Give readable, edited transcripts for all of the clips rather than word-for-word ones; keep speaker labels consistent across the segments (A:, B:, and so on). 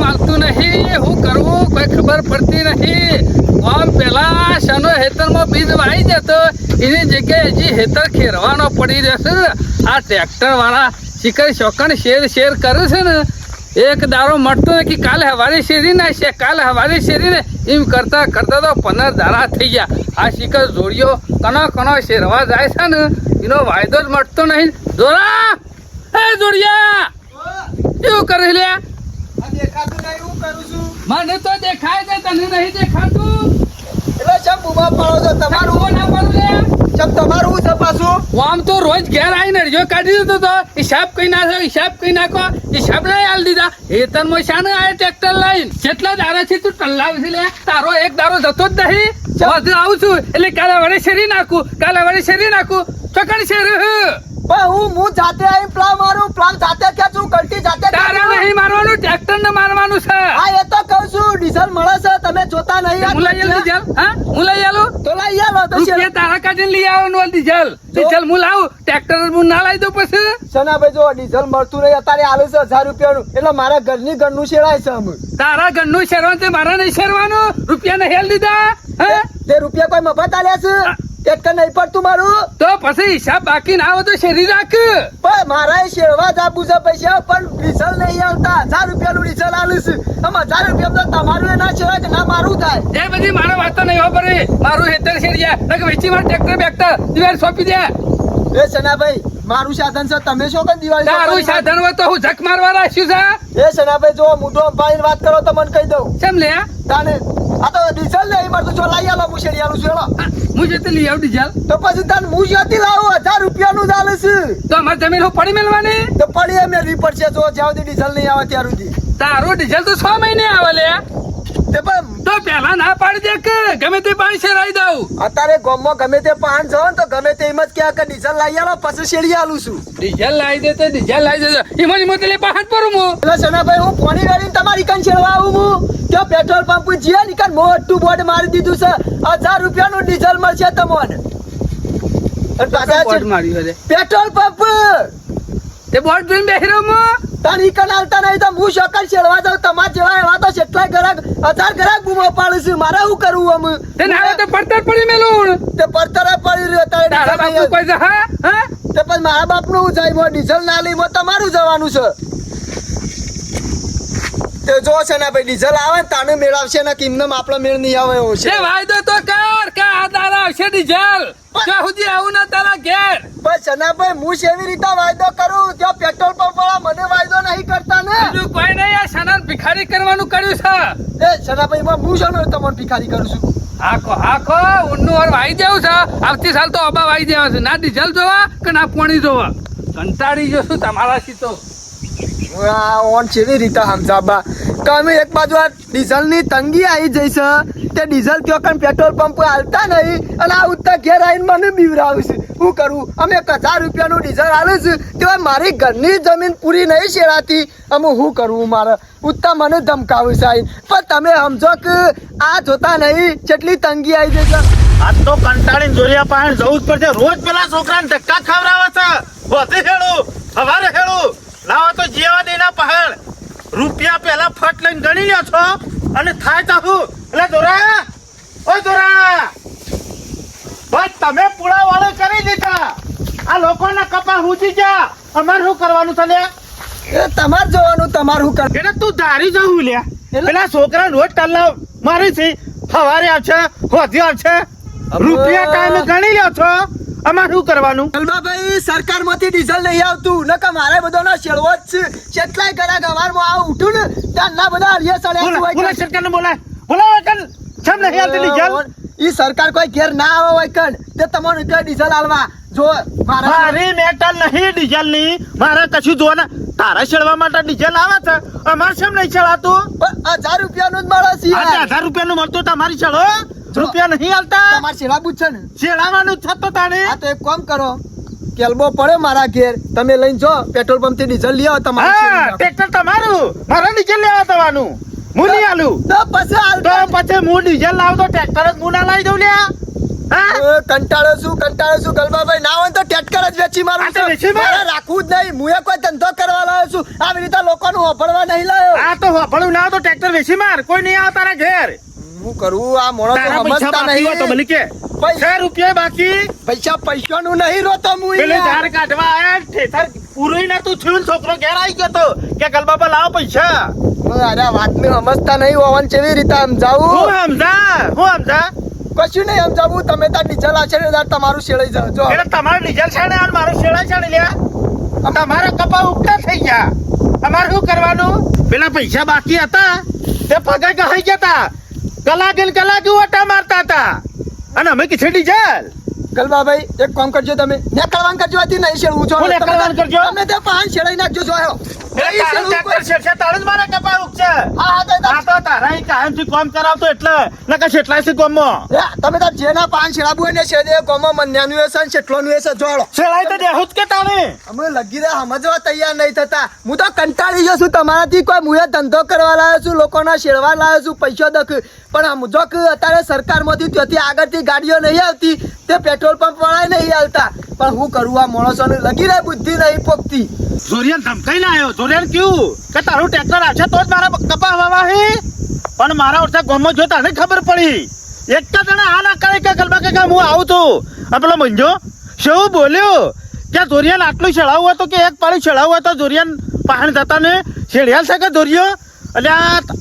A: માલતું નહીં, હું કરવું કોઈ ખબર પડતી નહીં. આમ પેલા શનો હેતરમાં બીજ વાઈ જતો એની જગ્યાએ હજી હેતર ખેરવાનો પડી રહેશે. આ ટ્રેક્ટર વાળા શિખર શોકણ શેર કરે છે ને, એક દારો મળતો ને કે કાલે હવારી શેરી નાખશે, કાલે હવારી શેરી ને એમ કરતા કરતા તો 15 દાડા થઈ ગયા. આ શિખર જોડીઓ કનો શેરવા જાય છે ને એનો વાયદો જ મળતો નહીં. જોરા એ જોડિયા એવું કરે લે. મને તો દેખાય છે, તને નહીં દેખાતું.
B: એટલે ચમ બુબા પાડો છો તમારું
A: ના પાડું લે.
B: ચમ તમારું છે પાછું.
A: આમ તો રોજ ઘેર આવીને રજો કાઢી દીધો તો હિસાબ કઈ નાખો, હિસાબ કઈ નાખો, હિસાબ નહીં હાલ દીધા. હેતર માં શાને આ ટ્રેક્ટર લઈને જેટલા દારાથી તું ટલ્લાવ છે લે, તારો એક દારો જતો જ નહીં. વધુ આવું છું એટલે કાલે વડે શેરી નાખું, કાલે વડે શેરી નાખું. ચોકણ શેર
B: પણ હું જાતે આવીને પ્લાન મારું, પ્લાન જાતે ખેંચું, કલ્ટી જાતે
A: તારે નહીં મારવાનું, ટ્રેક્ટર ને મારવાનું છે.
B: હા એ તો કહું છું, ડીઝલ મળે છે તમે જોતા નહીં.
A: હું લઈ આલું ડીઝલ, હા હું લઈ આલું
B: તો લઈ આવો તો
A: રૂપિયા તારા કાઢીને લઈ આવવાનું ડીઝલ. ડીઝલ હું લાવું, ટ્રેક્ટર હું ના લાવી દઉં પછી.
B: સનાભાઈ જો ડીઝલ મળતું નહીં અત્યારે આલુ છે 1000 રૂપિયાનું, એટલે મારા ઘરનું શેરાય છે અમે.
A: તારા ઘરનું શેરવાનું તે મારા નહીં શેરવાનું. રૂપિયા ને હેલ દીધા હે
B: તે રૂપિયા કોઈ મફત આલ્યા છે? ટ્રેક્ટર નહીં પડતું મારું
A: તો પછી હિસાબ બાકી ના આવે તો શેરી રાખ.
B: પણ મારા શેરવા જ આપું છે પૈસા, પણ ડીઝલ નહીં આવતા. 1000 રૂપિયાનું ડીઝલ આલું છે. આમાં 1000 રૂપિયા તો તમારું એ ના શેરાય કે ના મારું થાય.
A: એ બધી મારા વાતો નહીં ખબર. મારું હેતર શેરિયા વેચી માર ટ્રેક્ટર બેક્ટર દિવાળી સોંપી દે.
B: એ સનાભાઈ મારું સાધન છે, તમે શું કઈ દિવાળી
A: તારું સાધન હોય તો હું ઝક મારવા રાખ્યું છે.
B: એ સનાભાઈ જો મોઢો અંબાઈને વાત કરો તો મને કહી દઉં.
A: કેમ લે
B: તાને આ તો ડીઝલ નહીં મળતું, જો લાઈ આલો હું શેરી આલું છું. હેલો
A: હું જતે લઈ આવું ડીઝલ.
B: તો પછી તાન હું જ્યાંથી લાવું 1000 રૂપિયાનું જ આલે છે.
A: તો અમારે જમીન હું પડી મેળવાની.
B: તો પડી એમ રીપડ છે, જો જ્યાં સુધી ડીઝલ નહીં આવે ત્યાં સુધી.
A: તારું ડીઝલ તો 6 મહિને આવે લે.
B: તે પણ
A: તો પેલા ના પાડી દે કે ગમે તે પાણી શેરાઈ દઉં.
B: અત્યારે ગામમાં ગમે તે પાન છો ને તો ગમે તે એમ જ ક્યાં કે ડીઝલ લાઈ આલો પછી શેરી આલું છું.
A: ડીઝલ લાવી દે તો ડીઝલ લાવી દે. એમાં મોતલે પાહટ પરું હું.
B: એટલે સનાભાઈ હું પાણી ગાડીને તમારી કાન છેડવા આવું હું. ત્યાં પેટ્રોલ પંપ જે નીકળ મોટું બોર્ડ મારી દીધું છે, 1000 રૂપિયાનું ડીઝલ મળશે તમને.
A: બોર્ડ માર્યું છે
B: પેટ્રોલ પંપ
A: તે બોર્ડ જોઈને બેહી રહ્યો હું.
B: તારી કાન હાલતા નહીં તો હું શકલ છેડવા જાઉં. તમાર જેવા એવા તો કેટલાય ગ્રાહક 1000 ગ્રાહક બૂમો પાડું છું. મારે શું કરવું અમે?
A: તે ના તો પડતર પડી મેલું.
B: તે પડતરે પડી રહ્યો
A: તારા બાપુ કોઈ છે હા હા.
B: તે પછી મારા બાપનું હું જાય ડીઝલ ના લઈ તમારું જવાનું છે. તે જો છે ને ભાઈ ડીઝલ આવે ને તાને મેળવશે ને કિંમત આપણો મેળ નહીં આવે એવો છે.
A: તે વાયદો તો કર કે આ તારા આવશે ડીઝલ. ત્યાં સુધી આવું ના તારા ઘેર.
B: પણ સનાભાઈ હું એવી રીતે વાયદો કરું, ત્યાં પેટ્રોલ પંપ વાળા મને વાયદો નહીં કરતા ને.
A: બીજું કોઈ નહીં. આ સનાન ભિખારી કરવાનું કર્યું છે.
B: એ સનાભાઈ માં હું છે તમને ભિખારી કરું છું.
A: આખો ઊંડનું ઓર વાઈ દેવું છે. આવતી સાલ તો અબા વાઈ દેવા છે. ના ડીઝલ જોવા કે ના પાણી જોવા. કંટાળી જશું તમારાથી તો.
B: ઓન કેવી રીતે સમજાબા કે અમે એક બાજુ આ ડીઝલ ની તંગી આવી જઈ છે, તે ડીઝલ ત્યાં કણ પેટ્રોલ પંપ હાલતા નહીં અને આ ઉત્તર ઘેર આવીને મને બીવરાવું છે. શું કરું? અમે 1000 રૂપિયાનું ડીઝલ આલું છું, તે મારી ઘરની જમીન પૂરી નહીં શેરાતી. અમે શું કરવું? મારે ઉત્તર મને ધમકાવું છે આવીને. પણ તમે સમજો કે આ જોતા નહીં કેટલી તંગી આવી જઈ છે.
C: આજ તો કંટાળીને જોરિયા પાસે જવું જ પડશે. રોજ પેલા છોકરાને ધક્કા ખવડાવે છે. વધે હેડું સવારે હેડું લાવો તો જેવા દેના પહાડ રૂપિયા પેલા ફટ લઈને ગણી લ્યો છો અને થાય તાહુ. એટલે દોરા ઓ દોરા બસ તમે પૂળા વાળો કરી દીધા. આ લોકોના કપા હુજી ગયા. અમારે શું કરવાનું છે લે?
B: એ તમારે જોવાનું, તમારું શું કર.
C: એટલે તું ધારી જવું લે. પેલા છોકરા રોજ ટલ્લા મારી છે. સવારે આવશે હોધી આવશે રૂપિયા કાયમ ગણી લ્યો છો. અમારે શું કરવાનું?
B: ભાઈ સરકાર માંથી ડીઝલ નહીં આવતું, નકા મારે બધો શેડવો જ છે. કેટલાય ગ્રાહક અવારમાં આવ ઉઠું ને ત્યાં ના બધા હરિયા
C: બોલા
B: સળે.
C: સરકારને બોલાય કન કેમ નહીં આવતી ડીઝલ?
B: ઈ સરકાર કોઈ ઘેર ના આવે હોય કન તે તમારું એટલે ડીઝલ આલવા જો
C: મારી મેટલ નહીં ડીઝલ ની. મારે કશું જો ને તારા છેડવા માટે ડીઝલ આવે છે. અમારે કેમ નહીં ચડાતું?
B: 1000 રૂપિયાનું જ મળે છે.
C: 1000 રૂપિયાનું મળતું તમારી ચડો રૂપિયા નહીં હાલતા.
B: તમારે શેડાબું છે ને
C: છેડાવાનું જ થતો તાણે.
B: હા તો એક કામ કરો, કેલ્બો પડે મારા ઘેર, તમે લઈને જો પેટ્રોલ પંપ થી ડીઝલ લઈ આવો. તમારે
C: ટ્રેક્ટર તમારું, મારે ડીઝલ લેવા જવાનું. હું નહીં આલું
B: તો પછી
C: હું ડીઝલ લાવ તો ટ્રેક્ટર જ હું ના લાવી દઉં લ્યા.
B: કંટાળો છું ગલબાભાઈ. ના હોય તો ટ્રેક્ટર જ વેચી મારું.
C: હા તો વેચી માર.
B: મારે રાખવું જ નહીં. હું કોઈ ધંધો કરવા લાવ્યો છું આવી રીતે લોકોનું હોભળવા નહીં લાયો
C: આ તો હોભળું ના હોય તો ટ્રેક્ટર વેચી માર કોઈ નહીં આવે તારા ઘેર
B: હું કરું આ મોણો
C: તારા પૈસા
B: સમજતા
C: બાકી હોય તો
B: નહીં
C: ભલે કે
B: પૈસા-
C: 6 રૂપિયા બાકી
B: પૈસાનું નહીં રોતો હું
C: પેલે
B: યાર.
C: ઝાડ કાઢવા આયા ઠેઠર પૂરું ના તું થયું ને છોકરો ઘેર આવી ગયો તો કે ગલબાબા લાવો પૈસા
B: અરે વાતને સમજતા નહીં હોવાનું કેવી રીતે
C: હું
B: સમજાવું
C: સમજા
B: કશું નહીં સમજાવું તમે તાર ડીઝલ આશરે તમારું શેળાઈ જાવ જો
C: એટલે તમારે ડીઝલ છાણે અને મારું શેડા છાણે લ્યા તમારા કપા ઉગતા થઈ ગયા અમારે શું કરવાનું પેલા પૈસા બાકી હતા તે પગાર ગહાઈ ગયા હતા કલાક ઓટા મારતા હતા અને અમે કિછે ડીઝલ
B: ગલબાભાઈ એક કામ કરજો તમે નેકળવાન કરજો આથી નહીં શેળવું છો
C: હું નેકળવાન કરજો?
B: તમે તે પાન શેળાઈ નાખજો છો આયો
C: એટલે તારું ટ્રેક્ટર શેડશે તારું જ મારા કપા ઉગશે આ તો તારા ઈ કાયમથી કામ કરાવતો એટલે નકા શેટલાય છે કામમાં
B: તમે તાર જેના પાન શેળાબુ હોય ને શેદે કોમો મન્યાનું એ છે શેટલોનું એ છે જોડો
C: શેળાઈ તો દેહું જ કે તાણે
B: અમે લગી રહ્યા સમજવા તૈયાર નહીં થતા હું તો કંટાળી ગયો છું તમારાથી કોઈ મુએ ધંધો કરવા લાવ્યો છું લોકોના શેરવા લાવ્યો છું પૈસો દખ પણ આ મુજો કે અત્યારે સરકારમાંથી ત્યાંથી આગળથી ગાડીઓ નહીં આવતી તે પેટ્રોલ પંપ વાળા નહીં આવતા પણ હું કરું આ માણસોને લગી રહે બુદ્ધિ નહીં પોકતી
C: જોરિયન ધમકાઈને આવ્યો જોરિયન કયું કે તારું ટ્રેક્ટર આવશે તો જ મારા કપા વાવા હે પણ મારા ઓછા ગામમાં જો તને ખબર પડી એક જ જણા આ ના કરે કે ગલબા કે હું આવું છું આ પેલો મંજો શું બોલ્યો કે જોરિયન આટલું છેડાવું હોય તો કે એક પાણી છેડાવું હોય તો જોરિયન પાણી જતા ને છેડ્યા છે કે દોરિયો એટલે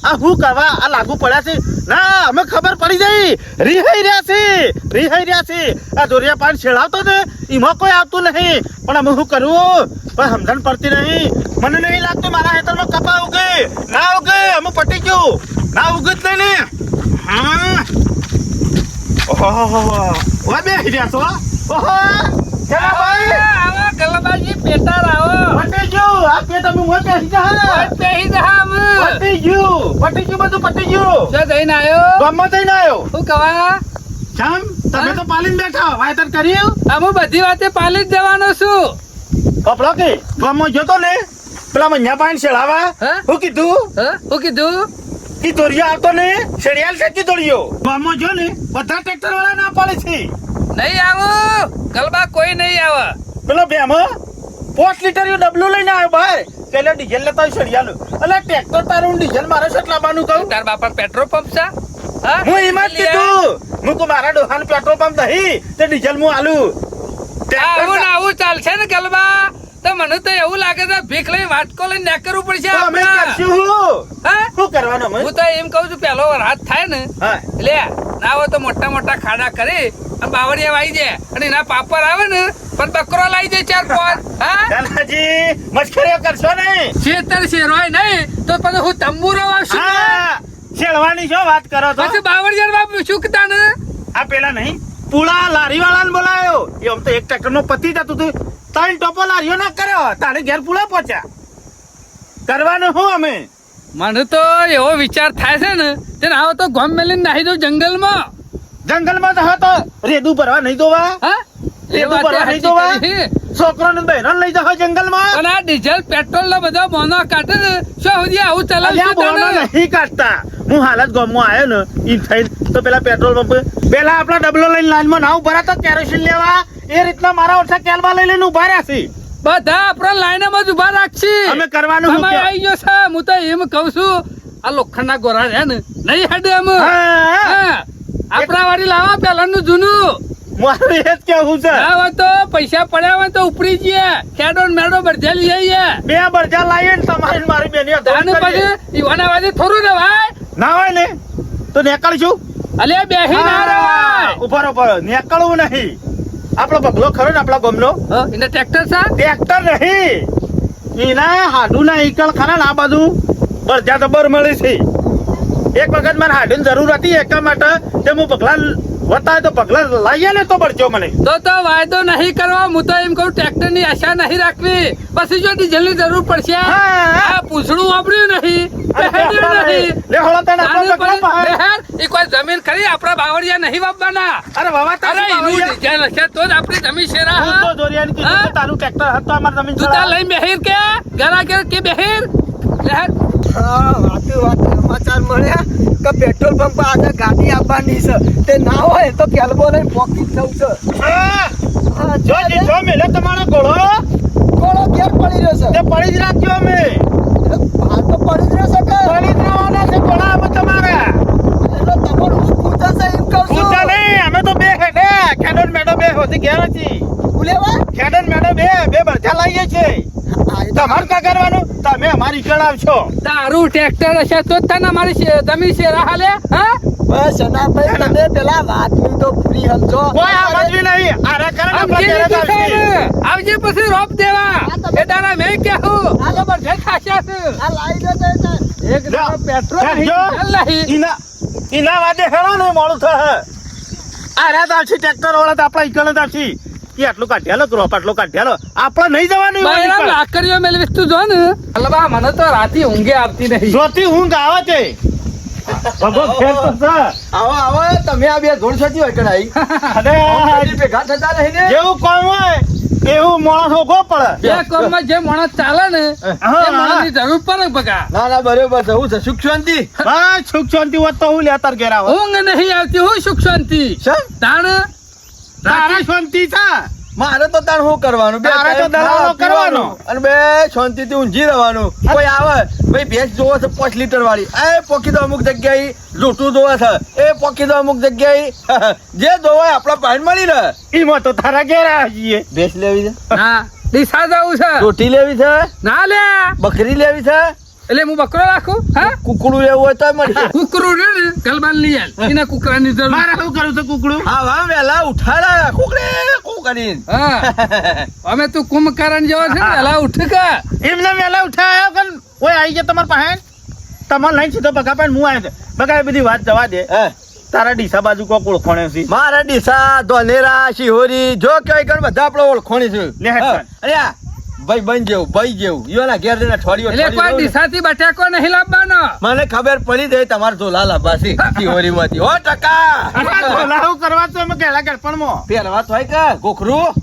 C: આ હું કરવા આ લાગુ પડ્યા છે ના અમે ખબર પડી જઈ રિહાઈ રહ્યા છે આ દોરિયા પાણી છેડાવતો ને એમાં કોઈ આવતું નહીં પણ અમે શું કરવું પણ સમજણ પડતી નહીં મને નહીં લાગતું મારા હેતરમાં કપા ઉગે ના ઉગે અમે પટી ગયું ના ઉગે જ નહીં ને હા ઓહો ઓય બે રહ્યા છો ઓહો ચલા ભાઈ
A: આવો ગલબાજી પેટાર આવો
C: પટી ગયું આ કે તમે મોં બેસી જા
A: પેહી દહામ
C: પટી ગયું બધું પટી ગયું
A: જો જઈને આયો
C: ગામમાં જઈને આવ્યો
A: શું કવા
C: જામ તમે તો પાલીને બેઠા વાયતર કર્યું
A: અમે બધી વાતે પાલી જ જવાનો છું
C: કપડો કે ગામમાં જોતો ને પેલા મૈયા પાણી છેડાવા
A: હા?
C: હું કીધું
A: શું કીધું
C: કે દોરિયો આવતો ને છેડિયાલ છે કે દોરિયો ગામમાં જો ને બધા ટ્રેક્ટર વાળા ના પાડે છે
A: નહીં આવો ગલબા કોઈ નહીં આવે
C: પેલો બેમો 5 લીટર ડબલું લઈને આવ્યો બહાર પેલો ડીઝલ લેતો છેડિયાલ એટલે ટ્રેક્ટર તારું ડીઝલ મારે કેટલા બાનું કહું
A: તાર બાપા પેટ્રોલ પંપ છે હા?
C: હું એમાં જ કીધું હું કો મારા ડોહાનું પેટ્રોલ પંપ નહીં તે ડીઝલ હું આલું
A: આવું ને આવું ચાલશે ને ગલબા તો મને તો એવું લાગે છે ભીખ લઈ વાટકો લઈને નેકરવું પડશે
C: તો અમે
A: આપણે.
C: કરશું હું
A: હા?
C: શું કરવાનું અમે
A: હું તો એમ કહું છું પેલો રાત થાય ને
C: હા
A: લે ના હોય તો મોટા મોટા ખાડા કરી અને બાવળિયા વાઈ જાય અને એના પાપડ આવે ને પણ બકરો લાવી દે 4-5 હા
C: કાનાજી મસ્કરીઓ કરશો નહીં
A: શેતર શેરવાય નહીં તો પછી હું તંબુરો વાવશું
C: હા છેડવાની શું વાત કરો છો
A: પછી બાવળિયા વાવ શુકતા ને
C: આ પેલા નહીં પુળા લારી વાળાને બોલાયો એ આમ તો એક ટ્રેક્ટર નો પતિ જતું હતું 3 ટોપો લારીઓ ના કર્યો તારે ઘેર પુળા પહોંચ્યા કરવાનું શું અમે
A: મને તો એવો વિચાર થાય છે ને તે આવો તો ગોમ મેલીને નાહી દઉં જંગલમાં
C: જંગલમાં તો હતો રેદુ ભરવા નહીં દોવા
A: હા એ
C: રેદુ
A: વાત
C: ભરવા નહીં દોવા છોકરાને બહેનો લઈ જાઓ જંગલમાં
A: અને આ ડીઝલ પેટ્રોલ ના બધા બોનો કાઢે ને શું સુધી આવું
C: અલ્યા બોનો
A: ચલાવશું
C: નહીં કાઢતા હું હાલત ગામમાં આવ્યો ને ઈ થઈને તો પેલા પેટ્રોલ પંપ પેલા આપણા ડબલો લઈને લાઈનમાં ના ઉભા હતા કેરોસીન લેવા એ રીતના મારા ઓછા કેલબા લઈ લઈને ઉભા રહ્યા છે
A: બધા આપણા લાઈનમાં જ ઉભા રાખશી
C: અમે કરવાનું શું
A: સમય
C: કયો?
A: આવી ગયો છે હું તો એમ કહું છું આ લોખંડના ગોરા છે ને નહીં હેડે અમે
C: હા.
A: હા. આપણા વાળી લાવા પેલાનું જૂનું
C: મારું એ જ કેવું છે
A: ના હોય તો પૈસા પડ્યા હોય તો ઉપડી જઈએ ખેડો ને મેડો બધે લઈ જઈએ
C: બે બરજા લાવીએ ને તમારી ને મારી બેની
A: આને પછી ઈવાના વાજે થોડું રેવાય
C: ના હોય ને તો નીકળશું
A: અલે બેહી ના રેવાય
C: ઉભા નીકળવું નહીં આપણો બગલો ખરો ને આપણા ગામનો
A: એને ટ્રેક્ટર છે
C: ટ્રેક્ટર નહીં એના હાડું ના ઈકળ ખરા ને આ બાજુ બરજા જબર મળે છે એક વખત મારે હાડું જરૂર હતી એકા માટે તે હું પગલા વતાય તો પગલા લાવીએ ને તો બળજો મને
A: તો વાયદો નહીં કરવા હું તો એમ કહું ટ્રેક્ટર ની આશા નહીં રાખવી પછી જો ડીઝલ ની જરૂર પડશે
C: હા.
A: આ પૂછડું વાપર્યું નહીં બેહેડ્યું નહીં.
C: લે હળો તને
A: આને
C: આપણો બગલો
A: પછી
C: બહાર.
A: બેહેડ, એ કોઈ જમીન ખરી આપણા બાવળિયા નહીં વાપવાના
C: અરે વાવા
A: અરે
C: તારી
A: એનું
C: બાવળિયા.
A: ડીઝલ હશે તો જ આપણી જમીન શેરા
C: હું તો દોરિયાને કીધું
A: હા?
C: કે તારું ટ્રેક્ટર હતો અમારી જમીન
A: તું તાર
C: ચલાવ.
A: લઈને બેહીર કે ઘરા કે બેહીર લેહેડ.
B: વાત સમાચાર મળ્યા કે પેટ્રોલ પંપ આગળ ગાડી આપવાની છે તે ના હોય તો કેલબો લઈને પોકી જવું છે
C: હા.
B: હા,
C: જો
B: જો
C: જો મેલે તમારો ઘોડો
B: ઘોડો ઘેર પડી રહ્યો છે
C: તે પડી જ રાખ્યો અમે
B: હાલ તો પડી જ રહ્યો છે કે
C: પડી જ રહેવાના છે ઘોડા અમે તમારા
B: એટલે તમારું હું પૂછે છે એમ કહું છું
C: પૂછા નહીં અમે તો બે હેડે ખેડન મેડો બે હોતી ઘેર હતી
B: ઉલેવા
C: ખેડન મેડો બે બરજા લાવીએ છે તમારે કા કરવાનું તમે અમારી કણ આવશો
A: તારું ટ્રેક્ટર હશે તો જ તને મારી જમીન શેરા હાલે હા
B: બસ સનાભાઈ તમે પેલા વાતની તો પૂરી સમજો
C: કોઈ આ બાજુ નહીં આરા કરે આપણા ઘરે જ આવશે
A: આવજે પછી રોપ દેવા એ દાડા મેં કહું આ તો બધે ખાસ્યા છે
B: આ લાઈ દે છે
A: એક દાડો પેટ્રોલ નહીં
C: ઇના વાદે હેળો ને મોડું થાય આરા દાલસી ટ્રેક્ટર વાળા તો આપણા ઈકણ દાલસી કે આટલું કાઢ્યાલો ક્રોપ આટલું કાઢ્યાલો આપણે નહીં જવાનું
A: બૈરામ લાકડીઓ મેલવીસ તું જો ને અલબા મને તો રાતી ઊંઘે આવતી નહીં
C: જોતી ઊંઘ આવે છે ભગો ફેર તો છે
B: આવો આવો તમે આ બે જોડ છતી હોય કણાઈ
C: અરે
B: ભેગા થતા નહીં ને
C: જેવું કામ હોય એવું માણસ ઓગો પડે
A: બે કોમમાં જે માણસ ચાલે ને એ માણસની જરૂર પડે બગા
B: ના ના બરોબર છે હું છે સુખ શાંતિ
C: બસ સુખ શાંતિ હોત તો હું લેતર ઘેર આવો
A: ઊંઘ નહીં આવતી હું સુખ શાંતિ
B: છે
A: તાણ
C: તારા શાંતિ છે
B: મારે તો તાણ શું કરવાનું
C: તારે તો
B: time
C: દલાલો
B: ખાવા
C: કરવાનો.
B: પીવાનું અને બે શાંતિથી ઊંઘી રહેવાનું કોઈ આવે ભાઈ ભેંસ જોવે છે 5 લીટર વાળી એ પોકી તો અમુક જગ્યાએ લૂંટું જોવે છે એ પોકી તો અમુક જગ્યાએ જે જોવાય આપણા પાણી મળી રહે
C: ઈમાં તો તારા ઘેર આવીએ
B: ભેંસ લેવી છે
A: ના ડીસા જવું છે
B: રોટી લેવી છે
A: ના લે
B: બકરી લેવી છે
A: એટલે હું બકરો રાખું હા
B: કુકડું લેવું હોય તો મળી જાય.
A: કુકરું રે ને ગલબાન લઈ આલ એના કુકરાની જરૂર
C: મારે શું કરું છે કુકડું
B: હા વાહ વેલા ઉઠાડા કુકડે કુ કરીને
A: હા અમે તું કુંભકરણ જેવો છે ને વેલા ઉઠ કે
C: એમને વહેલા ઉઠાયો કે ઓય આવી ગયા તમારા પાસે તમારે લઈને સીધો બગા પાસે હું આવ્યો છે બગા એ બધી વાત જવા દે
B: હે
C: તારા ડીસા બાજુ કોક ઓળખોણે છે
B: મારા ડીસા ધોનેરા શિહોરી જો કઈ કણ બધા આપણે ઓળખોણી છે
C: લે હેડ
B: હા. અરે આ ભાઈ બન જેવું ભાઈ જેવું ઈવાના ઘેર જઈને અઠવાડિયું
A: એટલે કોઈ
B: અઠવાડિયું
A: ડીસાથી બટાકો નહીં લાવવાનો
B: મને ખબર પડી જાય તમારે ઝોલા લાવવાસી શિહોરી માંથી ઓ ટકા
C: લાહુ કરવા તો અમે ગેલા ગળપણમાં
B: પહેરવા તો હોય કે ગોખરું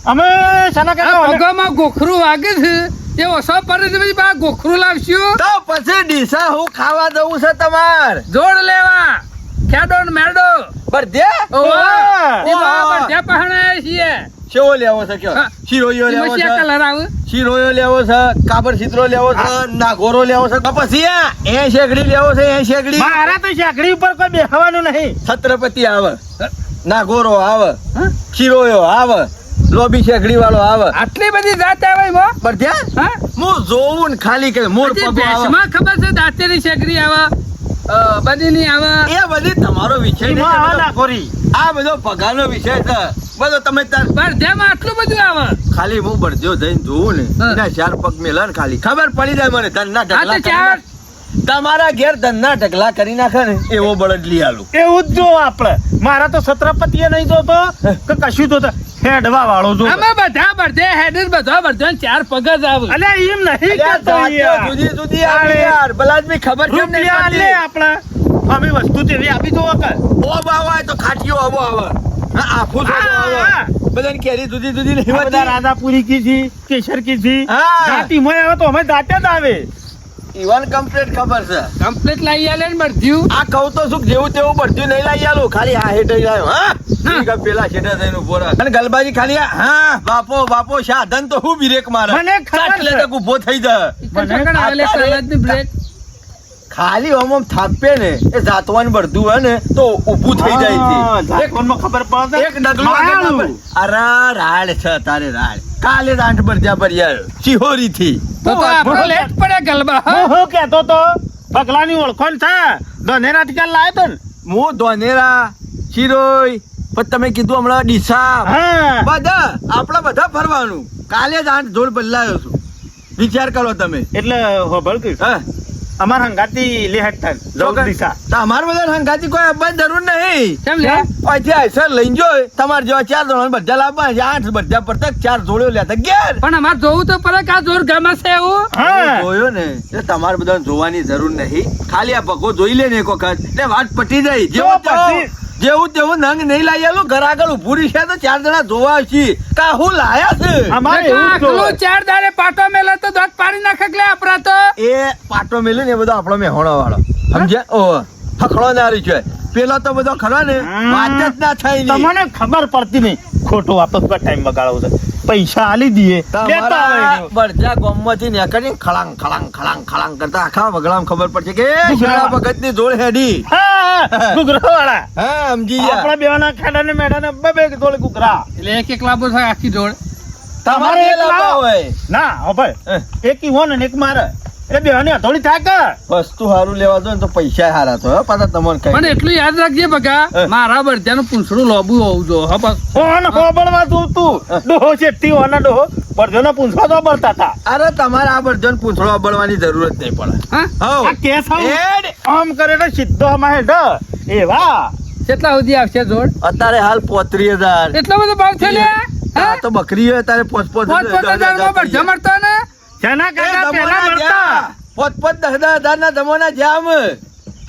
C: અમે શાના
A: આ
C: કરતા
A: ભગવામાં ગોખરું વાગે છે એ ઓછો પડે છે પછી બા ગોખરું લાવશું
B: તો પછી ડીસા હું ખાવા દઉં છે તમાર
A: જોડ લેવા ખેડો ને મેડો
B: બરધે
A: ઓવા એ
B: ઓવા.
A: બધા પહાણા છીએ
B: શેવો લેવો છે કયો
A: હા.
B: શિરોયો લેવો
A: એમાં શિયા
B: છે
A: કલર આવે
B: શિરોયો લેવો છે કાબર સિત્રો લેવો છે નાગોરો લેવો છે પછી એ શેકડી લેવો છે એ શેકડી
C: મારા તો શાકડી ઉપર કોઈ બેસવાનું નહીં
B: છત્રપતિ આવે નાગોરો આવે
A: હા?
B: શિરોયો આવે લોબી શેકડી વાળો આવે
A: આટલી બધી જાત આવે એમાં
B: બરધ્યા
A: હા
B: હું જોઉં ને ખાલી કે મોર
A: પછી
B: પગો આવે
A: ભેંસમાં ખબર છે દાંતેરી શેકરી આવે બદીની આવે
B: એ બધી તમારો વિષય નહીં
C: એમાં
B: છે
C: આવા
B: બધો.
C: ના ખોરી
B: આ બધો પગારનો વિષય છે બધો તમે તાર
A: પણ જેમાં આટલું બધું આવે
B: ખાલી હું બરધ્યો જઈને જોઉં ને
A: હા.
B: એના ચાર પગ મેલે ને ખાલી ખબર પડી જાય મને ધનના
A: આ
B: ઢગલા
A: તો
B: કરી
A: ચાર
B: નાખે. તમારા ઘેર ધનના ઢગલા કરી નાખે ને એવો બળદ લઈ આલું
C: એવું જ જો આપણે મારા તો છત્રપતિએ નહીં જોતો કે કશું જોતો હેડવા વાળો જો
A: અમે બધા બધે હેડર બધા બધા ચાર પગ જ આવે
C: અલે એમ નહીં
B: અલ્યા,
C: કરતો
B: જાતિઓ
C: યાર.
B: જુદી જુદી આવે યાર બલાદમી ખબર કેમ નહીં
C: રૂપિયા લે
B: પડતી?
C: આપણે અમે વસ્તુ તેવી આપી દો કે
B: ઓબ આવે તો ખાટીઓ આવો આવે હા, આફૂસ આવો
C: હા.
B: આવે બધાની કેરી જુદી જુદી નહીં
C: આ બધા
B: હોતી.
C: રાધાપુરી કી છે કેસર કી છે
B: હા.
C: જાતિમાં આવે તો અમે દાંતે જ આવે
B: ઈવન કમ્પ્લીટ ખબર છે
A: કમ્પ્લીટ લઈ આલે ને બધું
B: આ કહું તો શું જેવું તેવું બધું નહીં લઈ આલું ખાલી આ હેઠ જ આવ્યો હા ઈ કે પેલા શેઠા થઈને ઉભો રહે. અને ગલબાજી ખાલી હા બાપો સાધન તો હું બ્રેક મારે
C: મને ખબર
B: એટલે
C: છે.
B: તક ઊભો થઈ જાય
A: ચકણ આલે કલાકની બ્રેક
B: ખાલી આમ થાપે ને એ જાતવાનું બધું હોય ને તો ઊભું થઈ જાય
C: હા,
B: છે
C: જાતવનમાં ખબર પડે
B: એક ડગલું આગળ ના પડે. અરે રાડ છે તારે રાડ કાલે રાંઠ ભરજા ભર્યા શિહોરી થી
A: તો આપણે લેટ પડે ગલબા હા?
C: હું કહેતો તો પગલાની ઓળખોણ છે ધનેરા થી ક્યાં લાયો તો ને
B: હું ધોનેરા શિરોઈ પણ તમે કીધું હમણાં ડીસા
C: હા
B: બધા આપણા બધા ફરવાનું કાલે જ આઠ જોડ બદલાયો છું વિચાર કરો તમે
C: એટલે હોભળ કે
B: હા
C: અમાર હંગાતી લેહટ થાય લોક દિશા
B: તમારે બધા સંગાતી કોઈ આપવાની જરૂર નહીં
A: કેમ લે
B: અહીંથી આઈસર લઈને જો તમારે જેવા 4 જણા બધા લાવવા 8 બધા પડતા 4 જોડ્યો લેતા ઘેર
A: પણ અમારે જોવું તો પડે કે આ જોર ગમે છે એવું
C: હા
B: જોયો ને એટલે તમારે બધાને જોવાની જરૂર નહીં ખાલી આ ભગો જોઈ લે ને એક વખત એટલે વાત પટી જાય જેવું
C: પછી?
B: જેવું તેવું નંગ નહીં લાવી આલું ઘર આગળ ઉભું રહી છે તો 4 જણા જોવા આવશે કા હું લાયા છે
C: અમારે એવું જ
A: આટલું
C: જોવે.
A: ચાર દાડે પાટો મેલે તો દોત પાડી નાખે એટલે આપડા તો
B: એ પાટો મેલ્યો ને એ બધો આપણો મેહોણો વાળો સમજ્યા ઓ ફકડો ના રહી છે પેલો તો બધો ખરો ને
C: હા.
B: વાત જ ના થાય ની.
C: તમને ખબર પડતી નહીં ખોટું વાપસ પર ટાઈમ બગાડવો છે પૈસા આલી દઈએ લેતા
B: તમારા
C: આવે
B: બળજા ગામમાંથી નીકળીને ખળાંગ ખળાંગ ખળાંગ ખળાંગ કરતા આખા વગડામાં ખબર પડશે કે
C: શું
B: શેરા
C: કરવા?
B: ભગતની જોડ હેડી.
C: હા ગુગરો વાળા
B: હા સમજી ગયા.
C: આપણા બેવાના ખાડા ને મેડા ને બે જોડે ગુગરા
A: એટલે એક એક લાભો થાય આખી જોડ.
C: તમારે
B: તમારે
C: એક
B: લાવવા
C: લાવો.
B: હોય.
C: ના હો ભાઈ એક ઈ હોને ને એક મારે એટલે બેવાની હથોડી થાય કે
B: વસ્તુ સારું લેવા દો ને તો પૈસા હારા તો હો, પાછા તમને કઈ
A: પણ એટલું યાદ રાખજે બગા મારા બળજાનું પૂંછડું લોબું હોવું જો હા બસ.
C: હોન હોબળવા તું ડોહો ચેટતી હોના ડોહો પરજોનો પૂંછવા તો બળતા હતા
B: અરે તમારે આ બળજન પૂંછડો અબળવાની જરૂર જ નહીં પડે.
A: હા
B: હઉ.
C: આ કેસ
B: એડ.
C: આમ કરે તો સીધો અમારે હેડ એવા
A: કેટલા સુધી આવશે જોડ?
B: અત્યારે હાલ 35,000.
A: એટલો બધો ભાવ છે લે?
B: આ તો બકરી હોય તારે 5,000
A: માં બળજા મળતો ને?
C: જેના કાકા પહેલા મળતા
B: 5,000 ના જમાના જામ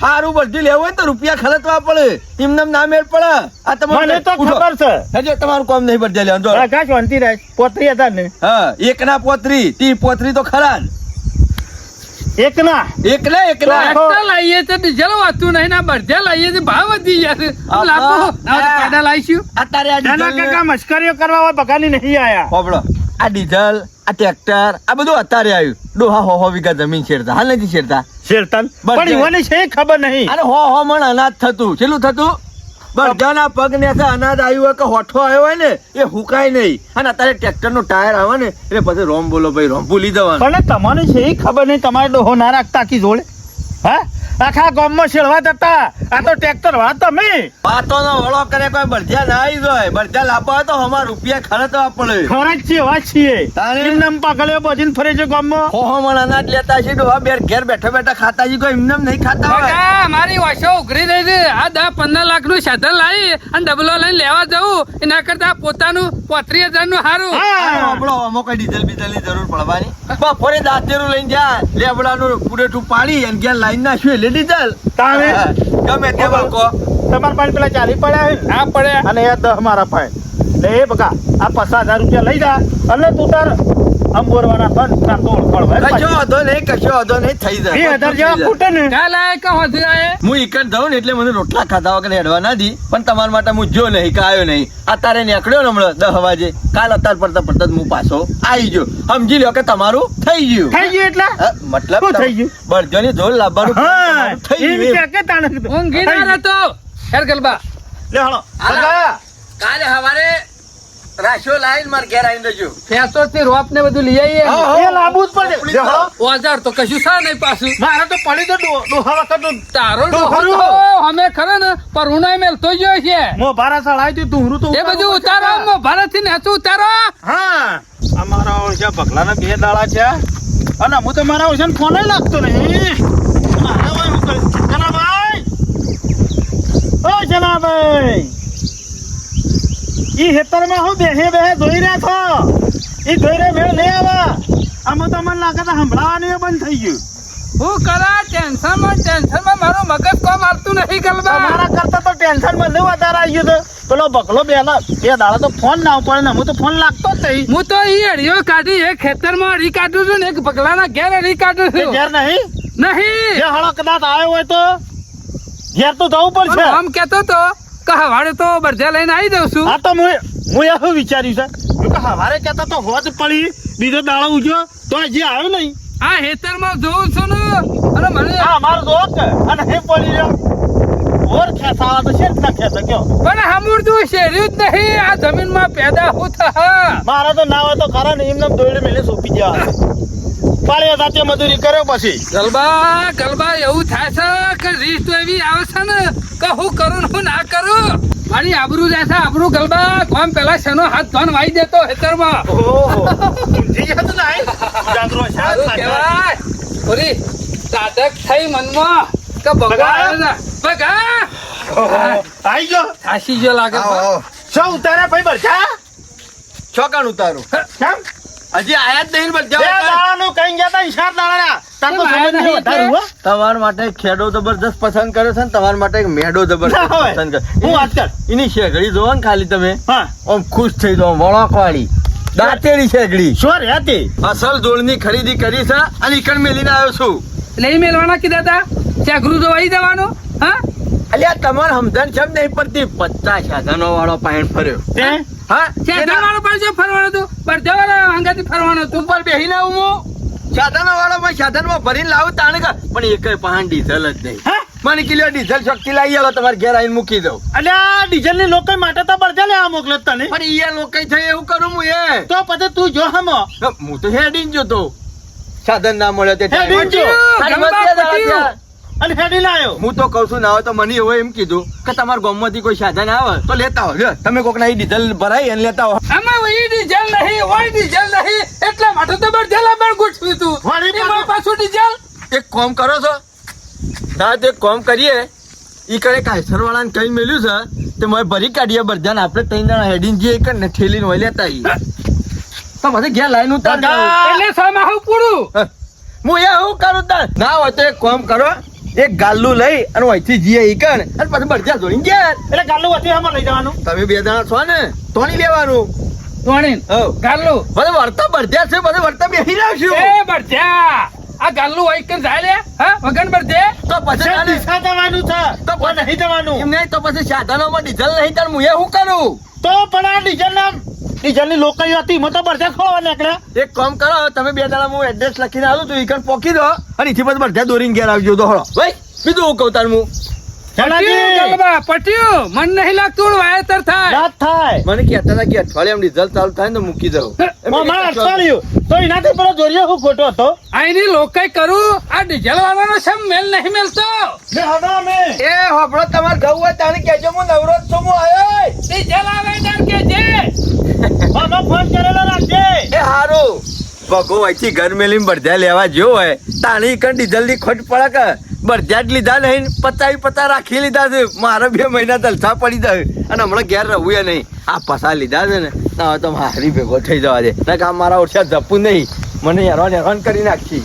B: હારું બધું લેવું હોય ને તો રૂપિયા ખર્ચવા પડે. એમને ના મેળ પડે. આ
C: મને તો
B: ઉઠો.
C: ખબર છે
B: હજુ તમારું કામ નહીં બદલ્યા લેવાનું જો.
C: આકાશ શાંતિ રાખ 35,000 ને
B: હા એક ના 35 તી 35 તો ખરા જ.
C: એક ના
B: એક ના
A: ટ્રેક્ટર લાવીએ તો ડીઝલ વાતું નહીં ના બળજા લાવીએ તો ભાવ વધી જશે.
B: આ
A: લાખો
B: તો-
A: પેડા લાવીશું.
B: અત્યારે આ
C: જેના
B: ડીઝલ
C: કાકા મસ્કરીઓ કરવા હોય બગાની નહીં આયા
B: હોબળો. આ ડીઝલ આ ટ્રેક્ટર આ બધું અત્યારે આવ્યું. ડોહા હો વીઘા જમીન શેરતા હાલ નથી શેરતા.
C: શેરતન
B: બસ
C: પણ ઈવોને છે ખબર નહીં
B: અરે હો મણ અનાજ થતું કેટલું થતું બળજાના પગ ને અનાજ આવ્યું હોય કે હોઠો આવ્યો હોય ને એ હુકાય નહીં. અને અત્યારે ટ્રેક્ટર નું ટાયર આવે ને એટલે પછી રોમ બોલો ભાઈ રોમ ભૂલી જવાનું.
C: પણ તમને છે ઈ ખબર નહીં તમારે ડોહો ના રાખતા આખી જોડે હા આખા ગામમાં શેળવા જતા આ તો ટ્રેક્ટર વાળા તમે
B: વાતો નો વળો કરે કોઈ બળજા ના આવી જાય. બળજા લાવવા હોય તો અમાર રૂપિયા ખર્ચવા પડે.
C: ખોરાક છે એવા જ છીએ
B: તારે?
C: એમને એમ પાગળ્યો બધીને ફરે છે ગામમાં
B: હો મણ અનાજ લેતા છે ડોહા ઘેર બેઠા બેઠા ખાતા છે કોઈ એમને એમ નહીં ખાતા હોય.
A: બગા મારી વાશો ઉઘરી રહી છે. આ 10-15 લાખ નું સાધન લાવી અને ડબલો લઈને લેવા જવું એના કરતા પોતાનું 35,000 નું હારું.
B: અરે હોબળો, આમાં કોઈ ડીઝલ બીઝલ ની જરૂર પડવાની. બપોરે દાંતેરું લઈને જા લેબડાનું પૂરેઠું પાડી અને ઘેર લાઈન નાખ્યું એટલે ડીઝલ.
C: તારે?
B: ગમે તે બકો.
C: તમારા પાસે પેલા 40 પડ્યા છે ને?
A: ના પડે.
C: અને એ 10 મારા પાસે એટલે એ બકા આ 50,000 રૂપિયા લઈ જા અને તું તાર અંબોરવાના ફન તાર તોડ પડવા
B: કશો વાંધો નહીં, કશો વાંધો નહીં, થઈ જાય.
C: 2,000 જેવા ખૂટે ને
A: કાલ આય કે હોજે આય?
B: હું ઈકણ જાઉં ને એટલે મને રોટલા ખાધા વગર હેડવા ના દી. પણ તમારા માટે હું જો નહીં કે આવ્યો નહીં. અત્યારે નીકળ્યો ને હમણાં 10 વાગે. કાલ અત્યારે પડતા હું પાછો આવી ગયો. સમજી લ્યો કે તમારું થઈ ગયું.
C: થઈ ગયું એટલે
B: હા, મતલબ
C: શું થઈ ગયું?
B: બળજોની જોર લાવવાનું
C: હા
B: તમારું થઈ
C: એમ
B: ગયું.
C: કે તાણે કીધું.
A: ઊંઘી ના રહેતો. હેર ગલબા.
C: લે હાલો
B: કાકા, કાલે સવારે રાશિઓ લાઈન માર ઘેર આવીને રહેજો.
A: ફેંસો થી રોપ ને બધું લઈ આવીએ.
C: એ લાંબુ જ પડે લે હાલો.
A: ઓજાર તો કશું છે નહીં પાછું.
C: મારે તો પડી તો ડોહા વખત
A: તારો
C: તો
A: ડોહો
C: ખરું.
A: તો અમે ખરો ને પર ઉનાઈ મેલતો જ હોય છે.
C: મો ભારા સળાઈ તું તુહરું તો
A: એ બધું ઉતારો ભારત થી નેચું ઉતારો.
C: હા અમારા ઓળખ્યા ભગલાના 2 દાડા છે અને હું તો મારા ઓળખ્યાને ફોન લાગતો નહીં મારા ભાઈ હું કરું? જનાભાઈ ઓ જનાભાઈ ઈ હેતરમાં હું બેહે જોઈ રહ્યા છો ઈ જોઈ રહ્યા મેળ નહીં આવા આમાં તો મને લાગે તો સંભળાવાનું એ બંધ થઈ ગયું
A: હું કરા ટેન્શન માં મારું મગજ કોમ આવતું નહીં ગલબા.
C: તમારા કરતા તો ટેન્શન માં નહીં વધારે આવી ગયું તો પેલો બકલો 2 દાડા તો ફોન ના પડે ને હું તો ફોન લાગતો જ નહીં
A: હું તો ઈ અડીઓ કાઢી એક ખેતરમાં અડી કાઢું છું ને એક બગલાના ઘેર અડી કાઢું
C: તે
A: છું.
C: ઘેર નહીં
A: નહીં
C: જે હળો કદાચ આવ્યો હોય તો ઘેર તો જવું પડશે
A: પણ આમ કેતો તો કે હવારે તો બરજા લઈને આવી જાઉં છું.
C: આ તો હું એવું વિચાર્યું છે કે હવારે કહેતા તો હોજ પડી બીજો દાડો ઉજ્યો તો હજી આવ્યો નહીં
A: આ હેતરમાં જોઉં છું ને અને મને
C: આ અમારો દોસ્ત અને હે પડી રહ્યો ઓર ખેસાવા તો છે જ ના ખેસા કયો
A: પણ હમુરદું શેર્યું જ નહીં. આ જમીનમાં પેદા હું થા.
C: મારા તો ના હોય તો ખરા ને એમને દોડે મેલે સોંપી જવા પાળીયા સાથે મજૂરી કર્યો પછી
A: ગલબા એવું થાય છે કે રીત તો એવી આવે છે ને કે હું કરું ને હું ના કરું. મારી આબરૂ જાય છે આબરૂ ગલબા. કોમ પેલા શેનો હાથ ધોન વાઈ દેતો હેતરમાં.
C: ઓહો જી હતું નહીં જાગરો છે
A: સારું કહેવાય. થોડી સાધક થઈ મનમાં કે ભગવાન આવે છે. ભગા
C: આઈ ગયો
A: થાસી ગયો લાગે છે.
C: શું ઉતારે ભાઈ બરછા
B: ચોકાણ ઉતારું.
C: કેમ
B: હજી આયા જ નહીં
C: બે
B: બળજા.
C: દાડાનું કઈ ગયા તા ઈશાર દાડા તાર તો
A: કેમ આયા
C: સમજ નહીં
A: નહીં
C: વધારે હો
B: તમારા માટે એક ખેડો જબરદસ્ત પસંદ કર્યો છે ને તમારા માટે એક મેડો જબરદસ્ત
C: ના હોય.
B: પસંદ
C: હું વાત કર.
B: એની શેગડી જોવો ને ખાલી તમે
C: હા
B: આમ ખુશ થઈ જાઓ. વળાંકવાળી દાંતેડી શેગડી
C: શું રે હતી
B: અસલ ધૂળની ખરીદી કરી છે અને ઈકણ મેલીને આવ્યો છું.
A: લઈ મેલવાના કીધા હતા ત્યાં ગૃહ જોવાઈ જવાનું. હા
B: અલ્યા તમારે સમજણ છે નહીં પડતી 50 સાધનો વાળો પાયણ ફર્યો.
C: તે
B: હા
A: સાધન વાળો પાછો ફરવાનો હતો બળદા વાળા હંગાથી ફરવાનો હતો
B: ઉપર બેહીને આવું હું સાધનવાળામાં સાધનમાં ભરીને લાવું તાણે કા પણ એક પાહન ડીઝલ જ નહીં
C: હે
B: મને કિલો ડીઝલ શક્તિ લાવી આવો તમારે ઘેર આવીને મૂકી દઉં
C: અલ્યા ડીઝલ ની લોકો માટે તો બળજા લેવા મોકલે જ તને
B: પણ ઈ લોકો થઈ એવું કરું હું એ
C: તો પછી તું જો હમો
B: હું તો હેડીને જોતો સાધન ના મળે તે
C: હેડીને જો.
B: ખાલી મત દે દાડા ત્યાં.
C: અને હેડી લાયો
B: હું તો કઉ છું ના હોય તો મને એવું એમ કીધું કે તમારા ગામમાંથી કોઈ સાધન આવે તો લેતા હો લ્યો. તમે કોક ના ડીઝલ ભરાઈ અને લેતા હો
A: આમાં ઈ ડીઝલ નહીં ઓય ડીઝલ નહીં એટલા માટે તો બળદા લાવવાનું ગોઠવ્યું તું
C: વળી
A: એમાં પાછું ડીઝલ
B: એક કામ કરો છો ના તો એક કામ કરીએ ઈ કરે કાયસર વાળાને કઈ મેલ્યું છે તે મને ભરી કાઢીએ બધાને આપણે ત્રણ જણા હેડીને જઈએ કે ને ઠેલીને હોય લેતા આવીએ તો મને ઘેર લાઈન ઉતાર
C: દાદા!
A: એટલે સામાં હું પૂરું
B: હું એ હું કરું તાર ના હોય તો એક કામ કરો એક ગાલ્લું લઈ અને અહીંથી જઈએ ઈ કણ અને પછી બળજા જોડીને ઘેર
C: એટલે ગાલું વધી હમો લઈ જવાનું
B: તમે બે જણા છો ને તો નહીં લેવાનું
A: તોણીન
B: હવ.
A: ગાલ્લું
B: બધે વર્તા બળજા છે બધે વર્તા બેસી રાખશું
A: એ બળદા આ ગાલ્લું હોય કે જાય લે હા વગન બળદે
B: તો પછી
C: છે
B: તાને-
C: દિશા જવાનું છે
B: તો
C: તો નહીં જવાનું
B: એમ નહીં તો પછી સાધનોમાં ડીઝલ નહીં તાર હું એ શું કરું
C: તો પણ આ ડીઝલ ની લોકો હતી મને તો બળજા ખોવા નીકળ્યા
B: એક કામ કરો તમે બે દાડા હું એડ્રેસ લખીને આવું તો ઈકણ પોકી દો અને એથી પછી બધા દોરીને ઘેર આવજો તો હળો ભાઈ બીજું હું કહું તાર હું
A: પટ્યું ગલબા પટ્યું મન નહીં લાગતું વાયતર થાય
C: રાત થાય
B: મને કહેતા હતા કે અઠવાડિયામાં ડીઝલ ચાલુ થાય ને તો મૂકી દઉં
C: મામા અટકાળ્યું તો એનાથી પેલો જોરિયો હું ખોટો હતો
A: આઈની લોકાઈ કરું આ ડીઝલ વાળાનો સમ મેલ નહીં મેલતો
C: લે હવે અમે
B: એ હોબળો તમારે જવું હોય તારે કહેજો હું નવરો જ છું હું આયો
A: ડીઝલ આવે તાર કે જે
C: મામા ફોન કરેલો રાખજે
B: એ હારું ભગો અહીંથી ઘર મેલીને બળજા લેવા જો હોય તાણી ઈકણ ડીઝલ ની ખોટ પડે કે બળજા જ લીધા નહીં પચાસ રાખી લીધા છે મારે 2 મહિના જલસા પડી જાય અને હમણાં ઘેર રહું એ નહીં આ પસા લીધા છે ને ના હોય તો મારી ભેગો થઈ જવા દે ના કે આ મારા ઓછા જપું નહીં મને હેરાન કરી નાખી